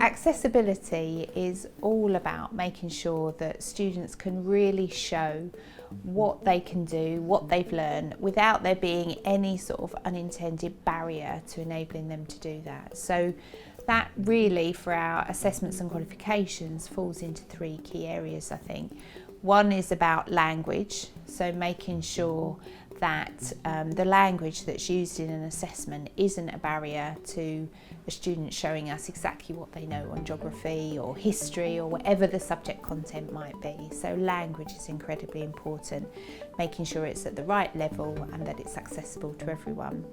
Accessibility is all about making sure that students can really show what they can do, what they've learned, without there being any sort of unintended barrier to enabling them to do that. So that really, for our assessments and qualifications, falls into three key areas, I think. One is about language, so making sure that the language that's used in an assessment isn't a barrier to a student showing us exactly what they know on geography or history or whatever the subject content might be. So language is incredibly important, making sure it's at the right level and that it's accessible to everyone.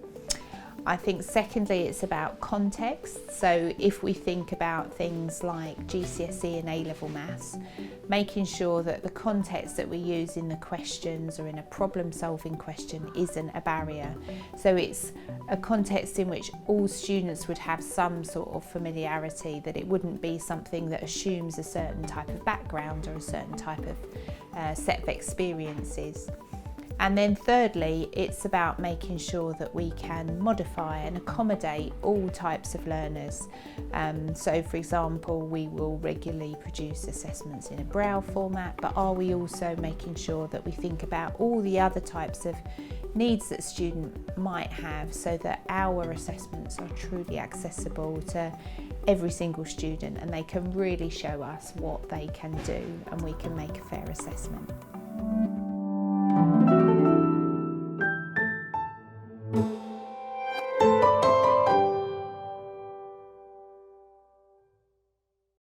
I think secondly, it's about context. So if we think about things like GCSE and A-level maths, making sure that the context that we use in the questions or in a problem-solving question isn't a barrier. So it's a context in which all students would have some sort of familiarity, that it wouldn't be something that assumes a certain type of background or a certain type of set of experiences. And then thirdly, it's about making sure that we can modify and accommodate all types of learners. So for example, we will regularly produce assessments in a Braille format, but are we also making sure that we think about all the other types of needs that a student might have, so that our assessments are truly accessible to every single student and they can really show us what they can do and we can make a fair assessment.